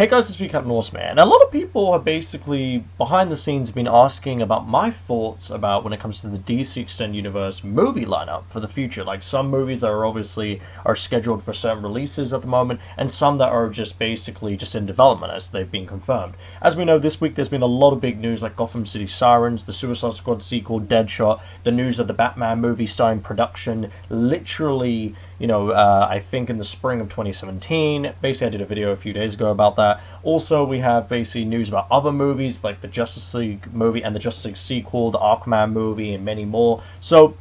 Hey guys, it's me, Captain Horseman. And a lot of people have basically, behind the scenes, been asking about my thoughts about when it comes to the DC Extended Universe movie lineup for the future. Like, some movies that are obviously are scheduled for certain releases at the moment, and some that are just basically just in development as they've been confirmed. As we know, this week there's been a lot of big news like Gotham City Sirens, the Suicide Squad sequel, Deadshot, the news of the Batman movie starting production, literally, I think in the spring of 2017. Basically, I did a video a few days ago about that. Also, we have basically news about other movies like the Justice League movie and the Justice League sequel, the Aquaman movie, and many more. So,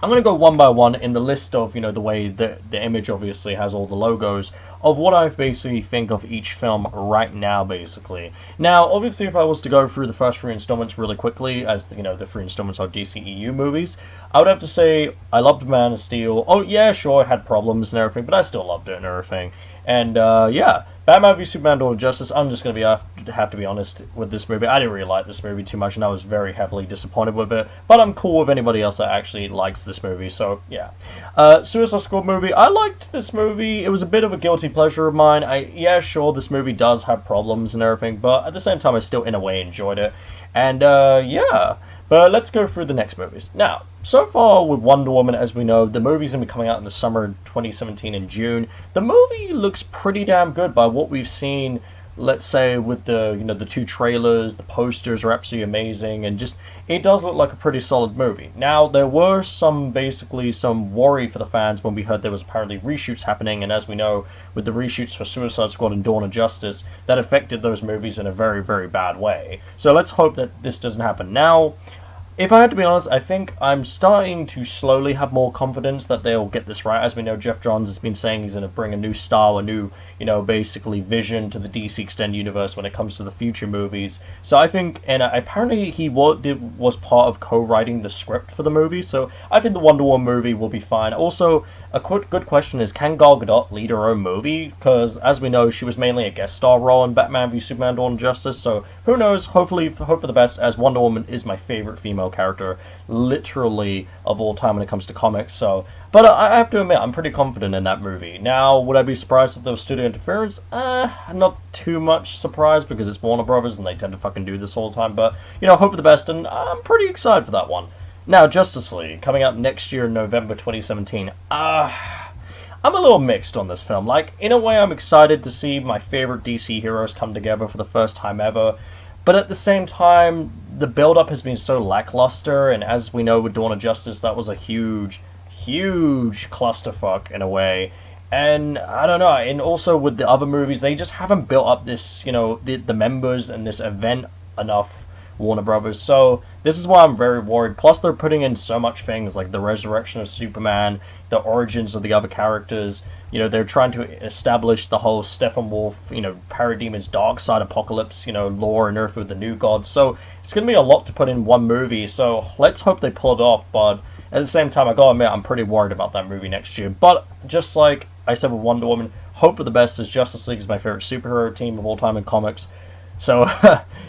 I'm going to go one by one in the list of, the way the image obviously has all the logos of what I basically think of each film right now, basically. Now, obviously, if I was to go through the first three installments really quickly, as, the three installments are DCEU movies, I would have to say I loved Man of Steel. Oh, yeah, sure, it had problems and everything, but I still loved it and everything. And, yeah, Batman v Superman: Dawn of Justice, I'm just going to have to be honest with this movie. I didn't really like this movie too much, and I was very heavily disappointed with it. But I'm cool with anybody else that actually likes this movie, so yeah. Suicide Squad movie, I liked this movie. It was a bit of a guilty pleasure of mine. Yeah, sure, this movie does have problems and everything, but at the same time, I still, in a way, enjoyed it. And, yeah. But let's go through the next movies. Now, so far with Wonder Woman, as we know, the movie's going to be coming out in the summer of 2017 in June. The movie looks pretty damn good by what we've seen, let's say, with the, the two trailers. The posters are absolutely amazing, and just, it does look like a pretty solid movie. Now, there were some worry for the fans when we heard there was apparently reshoots happening, and as we know, with the reshoots for Suicide Squad and Dawn of Justice, that affected those movies in a very, very bad way. So let's hope that this doesn't happen now. If I had to be honest, I think I'm starting to slowly have more confidence that they'll get this right. As we know, Jeff Johns has been saying he's going to bring a new style, a new, basically vision to the DC Extended Universe when it comes to the future movies. So I think, and apparently he was part of co-writing the script for the movie, so I think the Wonder Woman movie will be fine. Also, a good question is, can Gal Gadot lead her own movie? Because, as we know, she was mainly a guest star role in Batman v Superman: Dawn of Justice, so who knows, hope for the best, as Wonder Woman is my favorite female character, literally, of all time when it comes to comics, so... But I have to admit, I'm pretty confident in that movie. Now, would I be surprised if there was studio interference? Not too much surprised, because it's Warner Brothers, and they tend to fucking do this all the time, but, hope for the best, and I'm pretty excited for that one. Now, Justice League, coming out next year in November 2017. I'm a little mixed on this film. Like, in a way, I'm excited to see my favorite DC heroes come together for the first time ever. But at the same time, the build-up has been so lackluster, and as we know with Dawn of Justice, that was a huge clusterfuck in a way. And I don't know, and also with the other movies, they just haven't built up this, the members and this event enough, Warner Brothers. So this is why I'm very worried. Plus, they're putting in so much things like the resurrection of Superman, the origins of the other characters. They're trying to establish the whole Steppenwolf, Parademons dark side apocalypse, lore and Earth with the new gods. So it's going to be a lot to put in one movie. So let's hope they pull it off. But at the same time, I gotta admit, I'm pretty worried about that movie next year. But just like I said with Wonder Woman, hope for the best, as Justice League is my favorite superhero team of all time in comics. So,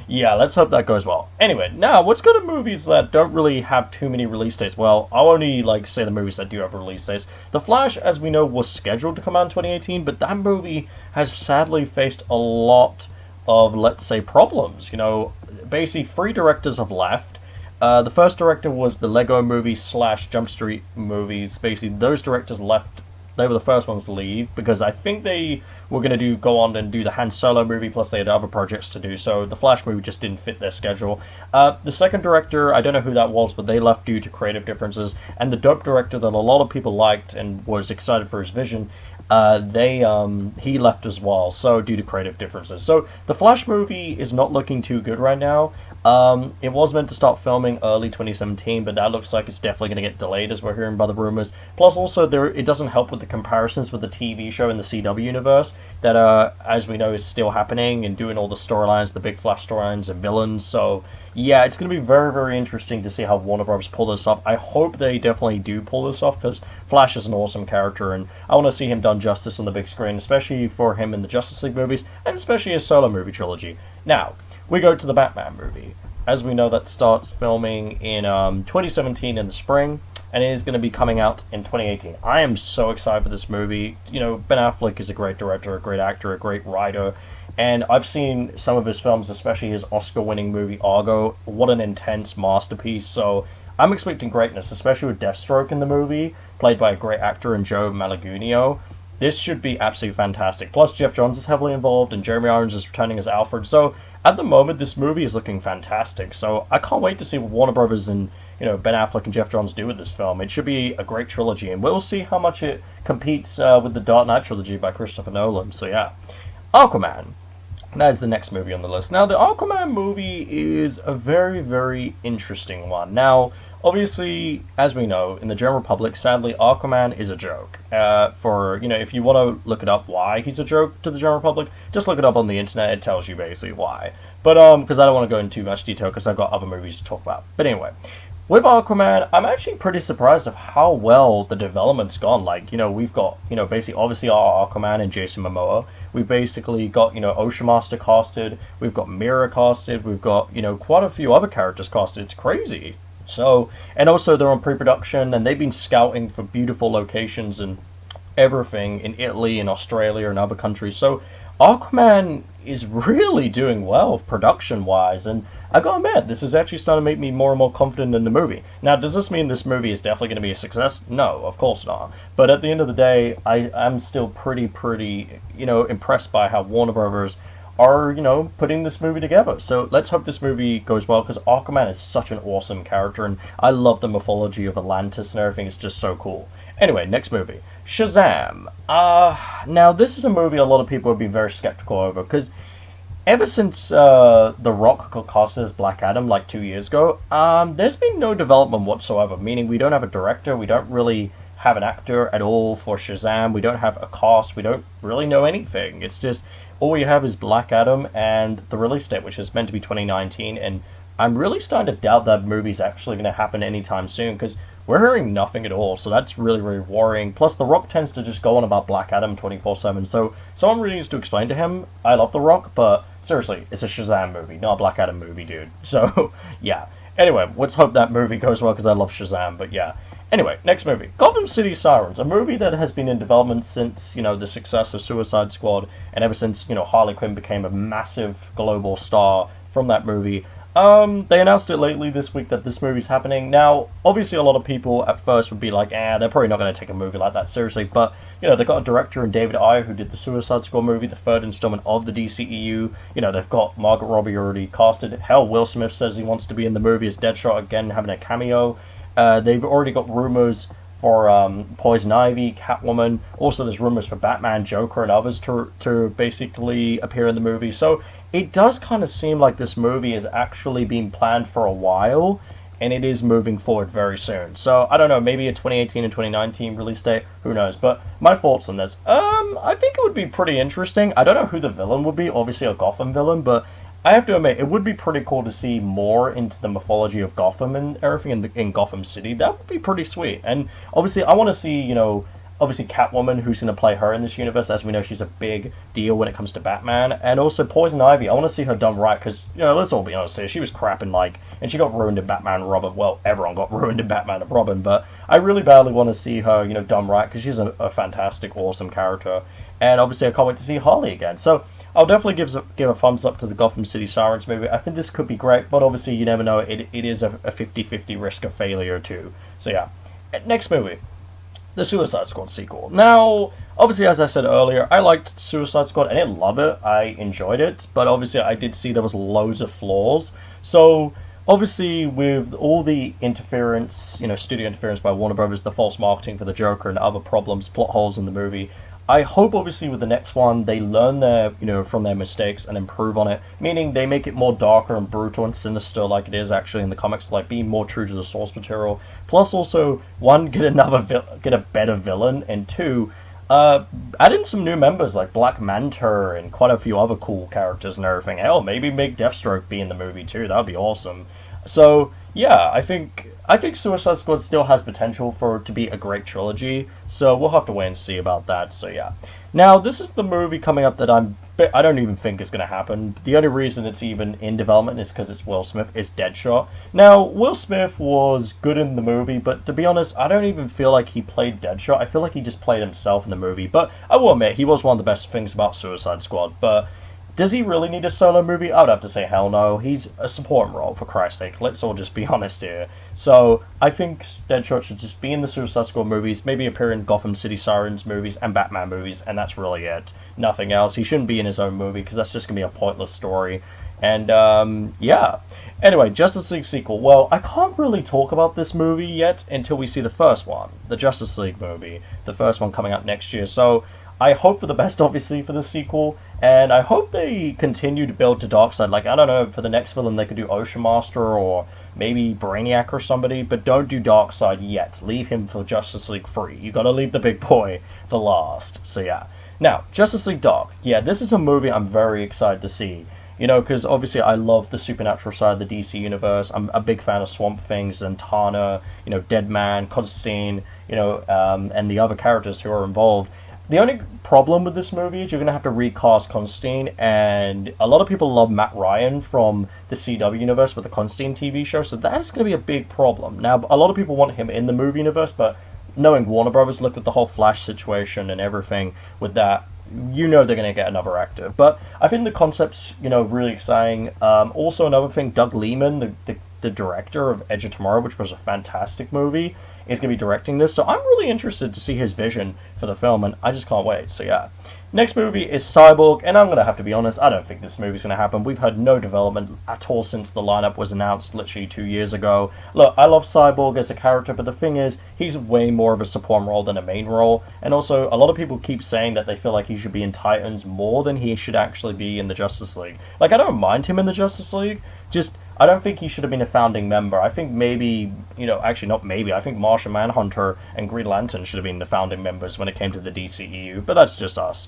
yeah, let's hope that goes well. Anyway, now, let's go to movies that don't really have too many release dates. Well, I'll only, say the movies that do have release dates. The Flash, as we know, was scheduled to come out in 2018, but that movie has sadly faced a lot of, let's say, problems. Basically, 3 directors have left. The first director was the Lego movie / Jump Street movies. Basically, those directors left. They were the first ones to leave, because I think they were going to go on and do the Han Solo movie, plus they had other projects to do, so the Flash movie just didn't fit their schedule. The second director, I don't know who that was, but they left due to creative differences, and the dope director that a lot of people liked and was excited for his vision, he left as well, so due to creative differences. So the Flash movie is not looking too good right now. It was meant to start filming early 2017, but that looks like it's definitely going to get delayed, as we're hearing by the rumors. Plus, also, it doesn't help with the comparisons with the TV show in the CW universe that, as we know, is still happening and doing all the storylines, the big Flash storylines and villains. So, yeah, it's going to be very, very interesting to see how Warner Bros. Pull this off. I hope they definitely do pull this off, because Flash is an awesome character, and I want to see him done justice on the big screen, especially for him in the Justice League movies, and especially his solo movie trilogy. Now, we go to the Batman movie. As we know, that starts filming in 2017 in the spring, and it is going to be coming out in 2018. I am so excited for this movie. Ben Affleck is a great director, a great actor, a great writer. And I've seen some of his films, especially his Oscar-winning movie Argo. What an intense masterpiece! So I'm expecting greatness, especially with Deathstroke in the movie, played by a great actor in Joe Malagunio. This should be absolutely fantastic. Plus, Jeff Johns is heavily involved, and Jeremy Irons is returning as Alfred. So, at the moment, this movie is looking fantastic. So, I can't wait to see what Warner Brothers and Ben Affleck and Jeff Johns do with this film. It should be a great trilogy, and we'll see how much it competes with the Dark Knight trilogy by Christopher Nolan. So, yeah, Aquaman. That is the next movie on the list. Now, the Aquaman movie is a very, very interesting one. Now, obviously, as we know, in the general public, sadly, Aquaman is a joke. If you want to look it up why he's a joke to the general public, just look it up on the internet. It tells you basically why. But, because I don't want to go into too much detail because I've got other movies to talk about. But anyway, with Aquaman, I'm actually pretty surprised of how well the development's gone. We've got, basically, obviously, our Aquaman and Jason Momoa. We've basically got, Ocean Master casted. We've got Mira casted. We've got, quite a few other characters casted. It's crazy. So, and also they're on pre-production, and they've been scouting for beautiful locations and everything in Italy and Australia and other countries. So, Aquaman is really doing well production-wise, and I gotta admit, this is actually starting to make me more and more confident in the movie. Now, does this mean this movie is definitely going to be a success? No, of course not. But at the end of the day, I'm still pretty, impressed by how Warner Brothers are, putting this movie together. So let's hope this movie goes well, because Aquaman is such an awesome character, and I love the mythology of Atlantis and everything. It's just so cool. Anyway, next movie. Shazam. Now, this is a movie a lot of people have been very skeptical over, because ever since The Rock got casted as Black Adam, 2 years ago, there's been no development whatsoever, meaning we don't have a director, we don't really have an actor at all for Shazam, we don't have a cast, we don't really know anything. It's just, all we have is Black Adam and the release date, which is meant to be 2019, and I'm really starting to doubt that movie's actually going to happen anytime soon, because we're hearing nothing at all, so that's really, really worrying. Plus, The Rock tends to just go on about Black Adam 24/7, so someone really needs to explain to him. I love The Rock, but seriously, it's a Shazam movie, not a Black Adam movie, dude. So, yeah. Anyway, let's hope that movie goes well, because I love Shazam, but yeah. Anyway, next movie. Gotham City Sirens, a movie that has been in development since, the success of Suicide Squad, and ever since, Harley Quinn became a massive global star from that movie. They announced it lately this week that this movie's happening. Now, obviously a lot of people at first would be like, they're probably not going to take a movie like that seriously, but, they've got a director in David Ayer who did the Suicide Squad movie, the third installment of the DCEU. They've got Margot Robbie already casted. Hell, Will Smith says he wants to be in the movie as Deadshot again, having a cameo. They've already got rumors for Poison Ivy, Catwoman. Also, there's rumors for Batman, Joker, and others to basically appear in the movie. So it does kind of seem like this movie is actually being planned for a while, and it is moving forward very soon. So I don't know, maybe a 2018 and 2019 release date, who knows? But my thoughts on this, I think it would be pretty interesting. I don't know who the villain would be, obviously a Gotham villain, but I have to admit, it would be pretty cool to see more into the mythology of Gotham and everything in Gotham City. That would be pretty sweet. And obviously, I want to see, obviously Catwoman, who's going to play her in this universe. As we know, she's a big deal when it comes to Batman. And also Poison Ivy, I want to see her done right, because, let's all be honest here, she was crap in, and she got ruined in Batman and Robin. Well, everyone got ruined in Batman and Robin, but I really badly want to see her, done right, because she's a fantastic, awesome character. And obviously, I can't wait to see Harley again. So I'll definitely give a thumbs up to the Gotham City Sirens movie. I think this could be great, but obviously you never know. It is a 50-50 risk of failure too. So yeah. Next movie, the Suicide Squad sequel. Now, obviously, as I said earlier, I liked Suicide Squad. I didn't love it. I enjoyed it, but obviously I did see there was loads of flaws. So obviously, with all the interference, studio interference by Warner Brothers, the false marketing for the Joker and other problems, plot holes in the movie, I hope, obviously, with the next one, they learn from their mistakes and improve on it, meaning they make it more darker and brutal and sinister like it is actually in the comics, being more true to the source material. Plus, also, one, get a better villain, and two, add in some new members like Black Manta and quite a few other cool characters and everything. Hell, maybe make Deathstroke be in the movie too. That'd be awesome. So yeah, I think Suicide Squad still has potential for it to be a great trilogy, so we'll have to wait and see about that, so yeah. Now, this is the movie coming up that I don't even think is going to happen. The only reason it's even in development is because it's Will Smith, it's Deadshot. Now, Will Smith was good in the movie, but to be honest, I don't even feel like he played Deadshot. I feel like he just played himself in the movie, but I will admit, he was one of the best things about Suicide Squad, but Does he really need a solo movie? I would have to say hell no. He's a supporting role, for Christ's sake. Let's all just be honest here. So, I think Deadshot should just be in the Suicide Squad movies, maybe appear in Gotham City Sirens movies and Batman movies, and that's really it. Nothing else. He shouldn't be in his own movie, because that's just going to be a pointless story. And, yeah. Anyway, Justice League sequel. Well, I can't really talk about this movie yet until we see the first one. The Justice League movie. The first one coming out next year. So, I hope for the best, obviously, for the sequel, and I hope they continue to build to Darkseid. Like, I don't know, for the next villain they could do Ocean Master or maybe Brainiac or somebody, but don't do Darkseid yet. Leave him for Justice League 3. You gotta leave the big boy for last. So yeah. Now, Justice League Dark. Yeah, this is a movie I'm very excited to see. You know, because obviously I love the supernatural side of the DC universe. I'm a big fan of Swamp Thing, Zatanna, you know, Deadman, Constantine, you know, and the other characters who are involved. The only problem with this movie is you're going to have to recast Constantine, and a lot of people love Matt Ryan from the CW universe with the Constantine TV show, so that is going to be a big problem. Now, a lot of people want him in the movie universe, but knowing Warner Brothers, look at the whole Flash situation and everything with that, you know they're going to get another actor. But I think the concept's, you know, really exciting. Also, another thing, Doug Liman, the director of Edge of Tomorrow, which was a fantastic movie, is going to be directing this, so I'm really interested to see his vision for the film, and I just can't wait. So yeah. Next movie is Cyborg, and I'm going to have to be honest, I don't think this movie's going to happen. We've had no development at all since the lineup was announced literally 2 years ago. Look, I love Cyborg as a character, but the thing is, he's way more of a supporting role than a main role, and also, a lot of people keep saying that they feel like he should be in Titans more than he should actually be in the Justice League. Like, I don't mind him in the Justice League, just I don't think he should have been a founding member. I think maybe, you know, actually not maybe, I think Martian Manhunter and Green Lantern should have been the founding members when it came to the DCEU, but that's just us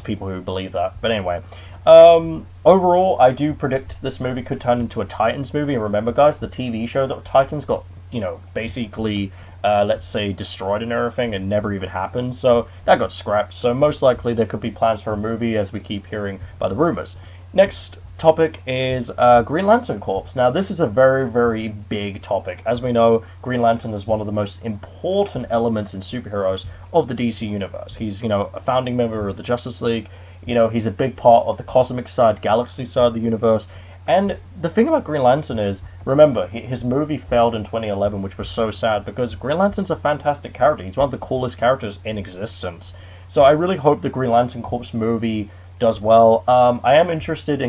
people who believe that. But anyway, overall, I do predict this movie could turn into a Titans movie, and remember guys, the TV show that Titans got, you know, basically, let's say, destroyed and everything, and never even happened, so that got scrapped, so most likely there could be plans for a movie, as we keep hearing by the rumors. Next topic is Green Lantern Corps. Now, this is a very, very big topic. As we know, Green Lantern is one of the most important elements in superheroes of the DC universe. He's, you know, a founding member of the Justice League. You know, he's a big part of the cosmic side, galaxy side of the universe. And the thing about Green Lantern is, remember, his movie failed in 2011, which was so sad, because Green Lantern's a fantastic character. He's one of the coolest characters in existence. So I really hope the Green Lantern Corps movie does well. I am interested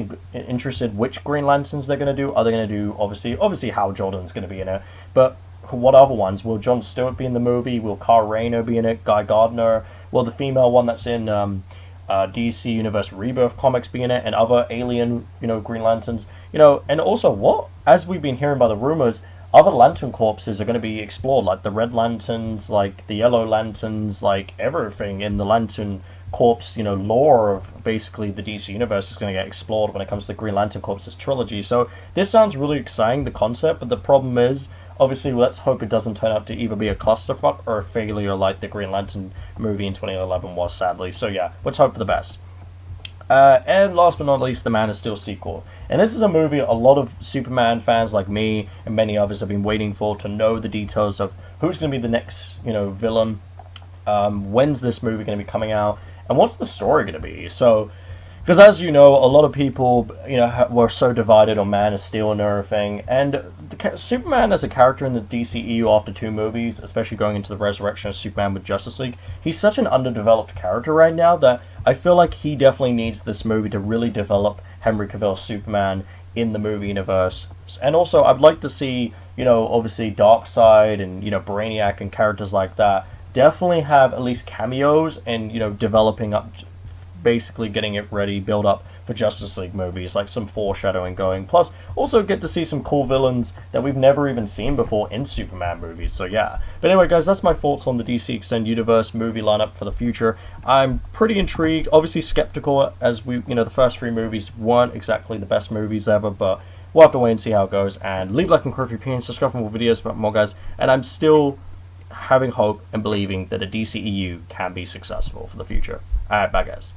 which Green Lanterns they're going to do. Are they going to do, obviously Hal Jordan's going to be in it, but what other ones? Will Jon Stewart be in the movie? Will Kyle Rayner be in it? Guy Gardner? Will the female one that's in DC Universe Rebirth comics be in it? And other alien, you know, Green Lanterns? You know, and also what? As we've been hearing by the rumors, other Lantern Corpses are going to be explored, like the Red Lanterns, like the Yellow Lanterns, like everything in the Lantern Corps, you know, lore of basically the DC universe is going to get explored when it comes to the Green Lantern Corps' trilogy. So this sounds really exciting, the concept, but the problem is, obviously, let's hope it doesn't turn out to either be a clusterfuck or a failure like the Green Lantern movie in 2011 was, sadly. So yeah, let's hope for the best. And last but not least, the Man of Steel sequel. And this is a movie a lot of Superman fans like me and many others have been waiting for, to know the details of who's going to be the next, you know, villain. When's this movie going to be coming out? And what's the story going to be? So, because as you know, a lot of people, you know, were so divided on Man of Steel and everything. And Superman as a character in the DCEU after 2 movies, especially going into the resurrection of Superman with Justice League, he's such an underdeveloped character right now that I feel like he definitely needs this movie to really develop Henry Cavill's Superman in the movie universe. And also, I'd like to see, you know, obviously Darkseid and, you know, Brainiac and characters like that definitely have at least cameos and, you know, developing up, basically getting it ready, build up for Justice League movies, like some foreshadowing going. Plus, also get to see some cool villains that we've never even seen before in Superman movies, so yeah. But anyway, guys, that's my thoughts on the DC Extended Universe movie lineup for the future. I'm pretty intrigued, obviously skeptical, as we, you know, the first 3 movies weren't exactly the best movies ever, but we'll have to wait and see how it goes. And leave a like and comment if your opinion, subscribe for more videos about more, guys, and I'm still having hope and believing that the DCEU can be successful for the future. Alright, bye guys.